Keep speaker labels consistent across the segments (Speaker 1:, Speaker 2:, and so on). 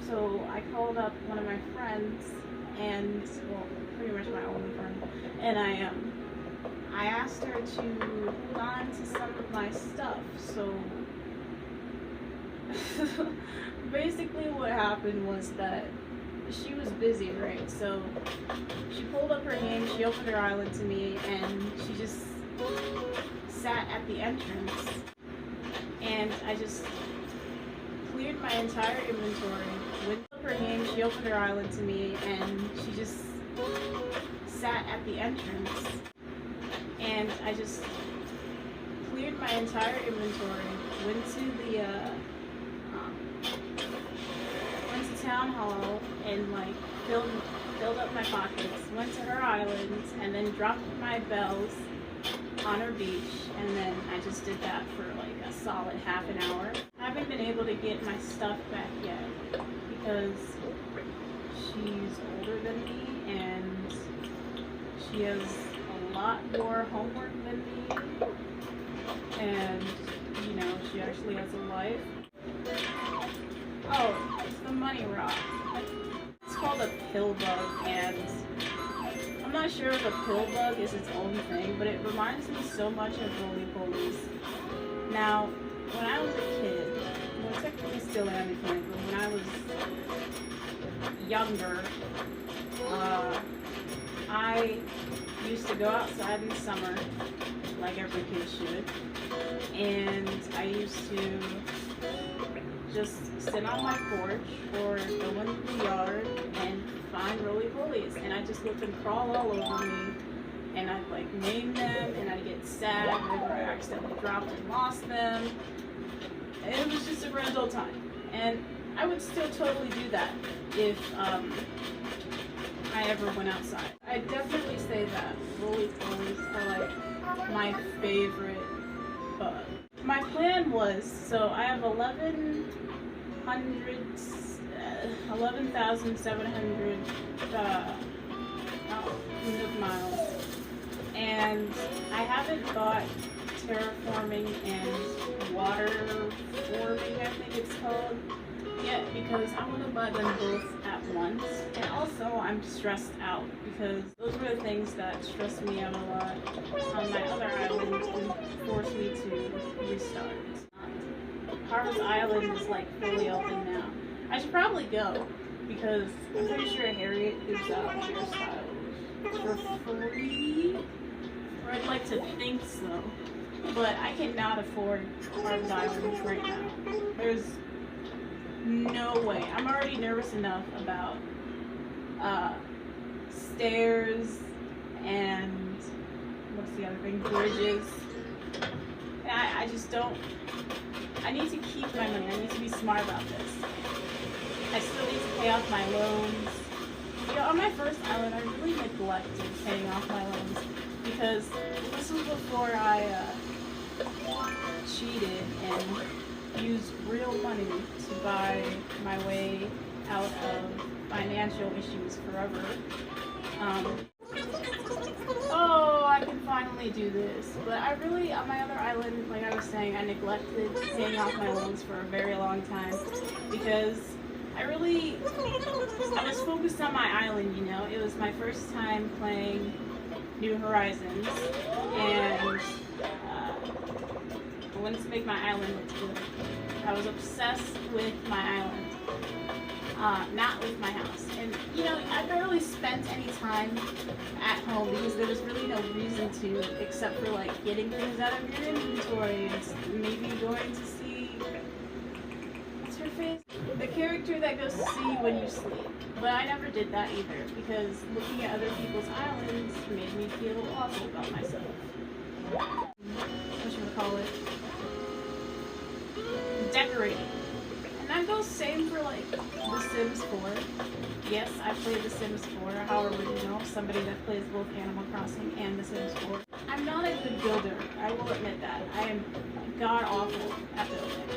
Speaker 1: So I called up one of my friends, and well, pretty much my only friend, and I asked her to hold on to some of my stuff. So basically, what happened was that she was busy, right? So she pulled up her game, she opened her island to me, and she just sat at the entrance, and I just cleared my entire inventory. Went up her game, she opened her island to me, and she just sat at the entrance, and I just cleared my entire inventory. Went to the went to town hall and like filled up my pockets. Went to her island and then dropped my bells on her beach, and then I just did that for like a solid half an hour. I haven't been able to get my stuff back yet because she's older than me and she has a lot more homework than me, and you know, she actually has a life. Oh, it's the money rock. It's called a pill bug, and I'm not sure if a pill bug is its own thing, but it reminds me so much of roly polies. Now, when I was a kid, well, technically still am a kid, but when I was younger, I used to go outside in the summer, like every kid should, and I used to just sit on my porch or go into the yard and find roly polies, and I just let them crawl all over me, and I'd like name them, and I'd get sad whenever I accidentally dropped and lost them, and it was just a grand old time. And I would still totally do that if I ever went outside. I definitely say that roly polies are like my favorite bug. My plan was, so I have 11,700 Nook miles, and I haven't bought terraforming and water forming, I think it's called, yet, because I want to buy them both at once. And also I'm stressed out because those were the things that stressed me out a lot on my other island and forced me to restart. Harvest Island is like fully open now. I should probably go because I'm pretty sure Harriet gives out hairstyles for free, or I'd like to think so, but I cannot afford Harvest Island right now. There's no way. I'm already nervous enough about stairs and what's the other thing? Bridges. And I just don't. I need to keep my money. I need to be smart about this. I still need to pay off my loans. You know, on my first island, I really neglected paying off my loans because this was before I cheated and used real money to buy my way out of financial issues forever. Oh, I can finally do this. But I really, on my other island, like I was saying, I neglected paying off my loans for a very long time because I was focused on my island, you know. It was my first time playing New Horizons, and I wanted to make my island look good. I was obsessed with my island, not with my house. And you know, I barely spent any time at home because there was really no reason to, except for like getting things out of your inventory and maybe going to see, what's her face? The character that goes to see you when you sleep. But I never did that either because looking at other people's islands made me feel awful about myself. What should we call it? Decorating. And that goes same for like The Sims 4. Yes, I played The Sims 4, however, you know, somebody that plays both Animal Crossing and The Sims 4. I'm not a good builder, I will admit that. I am god awful at building.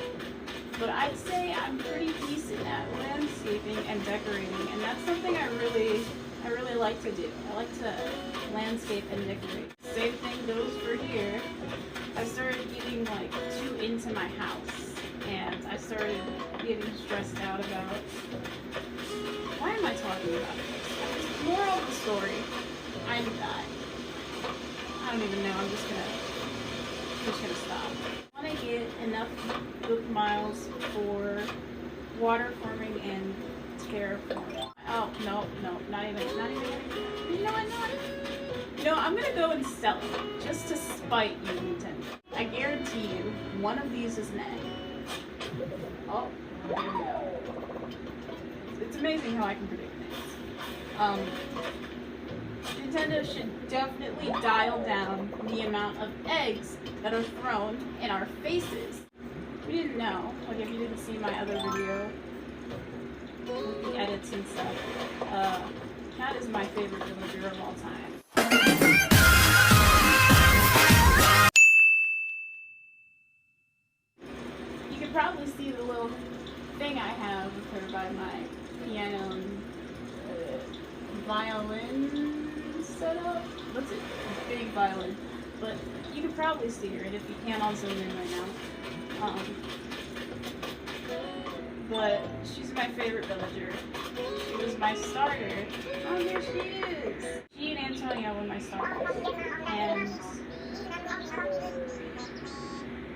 Speaker 1: But I'd say I'm pretty decent at landscaping and decorating, and that's something I really like to do. I like to landscape and decorate. Same thing goes for here. I started getting like too into my house, and I started getting stressed out about story. I don't even know. I'm just gonna stop. I want to get enough book miles for water forming and terraforming. Oh no, not even. You know what? No, I'm gonna go and sell it just to spite you, Nintendo. I guarantee you, one of these is an egg. Oh, here we go. It's amazing how I can predict things. Nintendo should definitely dial down the amount of eggs that are thrown in our faces. We didn't know, like if you didn't see my other video with the edits and stuff, Cat is my favorite villager of all time. You can probably see the little thing I have with her by my piano and violin setup. What's it? A big violin. But you can probably see her, and if you can't, I'll zoom in right now. But she's my favorite villager. She was my starter. Oh, there she is! She and Antonia were my starters. And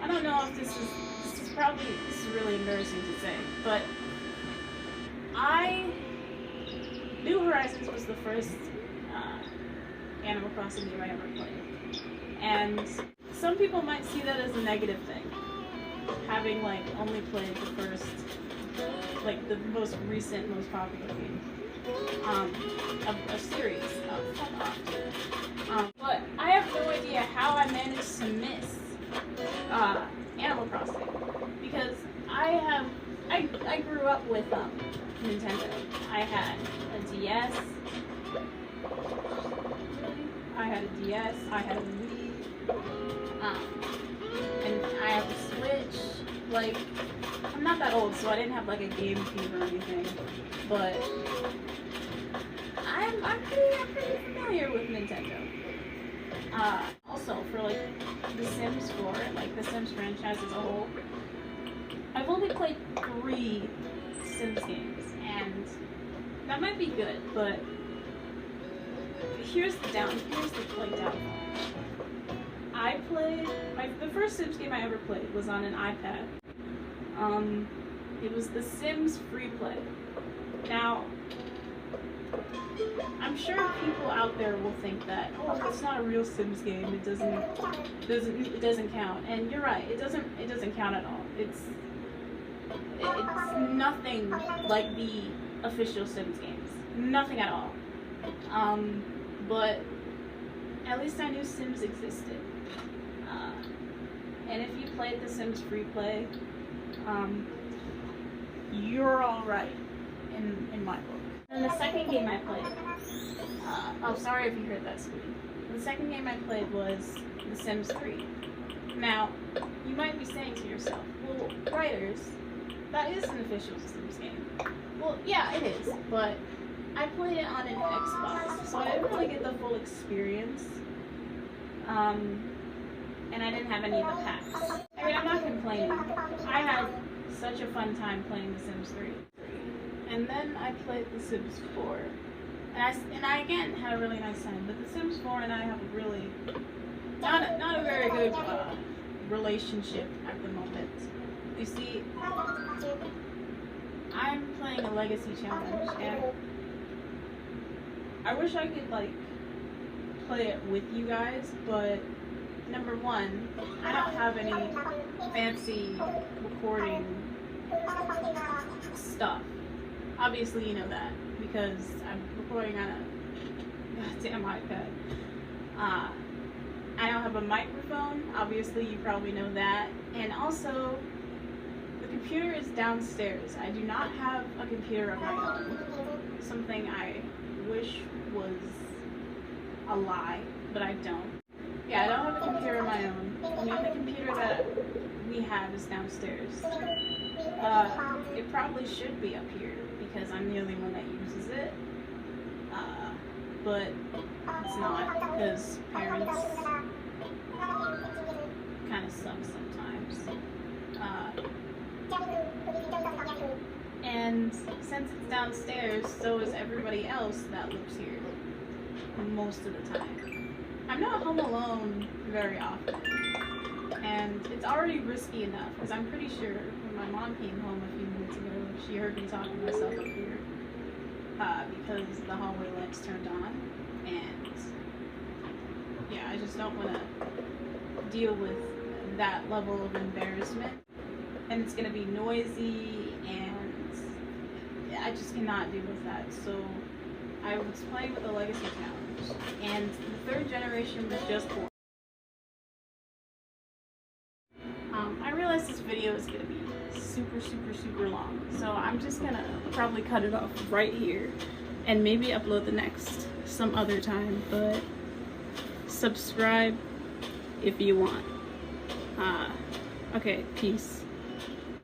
Speaker 1: I don't know if this is really embarrassing to say, but New Horizons was the first Animal Crossing game I ever played. And some people might see that as a negative thing, having like only played the first, like the most recent, most popular game of a series of but I have no idea how I managed to miss Animal Crossing, because I grew up with Nintendo. I had a DS. I had a DS. I had a Wii. And I have a Switch. Like, I'm not that old, so I didn't have like a GameCube or anything. But I'm pretty familiar with Nintendo. Also, for like The Sims 4, like the Sims franchise as a whole, I've only played 3 Sims games, and that might be good, but here's the downfall. I played the first Sims game I ever played was on an iPad. It was The Sims Free Play. Now, I'm sure people out there will think that, oh, it's not a real Sims game. It doesn't count. And you're right. It doesn't count at all. It's nothing like the official Sims games. Nothing at all. But at least I knew Sims existed. And if you played The Sims Free Play, you're all right in my book. And the second game I played, oh, sorry if you heard that squeak. The second game I played was The Sims 3. Now, you might be saying to yourself, well, writers, that is an official Sims game. Well, yeah, it is, but I played it on an Xbox, so I didn't really get the full experience. And I didn't have any of the packs. I mean, I'm not complaining. I had such a fun time playing The Sims 3. And then I played The Sims 4. And I again had a really nice time. But The Sims 4 and I have a really not a very good relationship at the moment. You see, I'm playing a legacy challenge, and I wish I could like play it with you guys, but number one, I don't have any fancy recording stuff. Obviously, you know that, because I'm recording on a goddamn iPad. I don't have a microphone. Obviously, you probably know that. And also, the computer is downstairs. I do not have a computer of my own. Something I wish was a lie, but I don't. Yeah, I don't have a computer of my own. The only computer that we have is downstairs. It probably should be up here because I'm the only one that uses it. But it's not, because parents kind of suck sometimes. And since it's downstairs, so is everybody else that lives here. most of the time. I'm not home alone very often. And it's already risky enough, because I'm pretty sure when my mom came home a few minutes ago, she heard me talking to myself up here, because the hallway lights turned on, and yeah, I just don't want to deal with that level of embarrassment, and it's going to be noisy, and I just cannot deal with that. So I was playing with the Legacy Challenge, and the 3rd generation was just born. I realize this video is going to be super long, so I'm just going to probably cut it off right here and maybe upload the next some other time, but subscribe if you want. Okay, peace.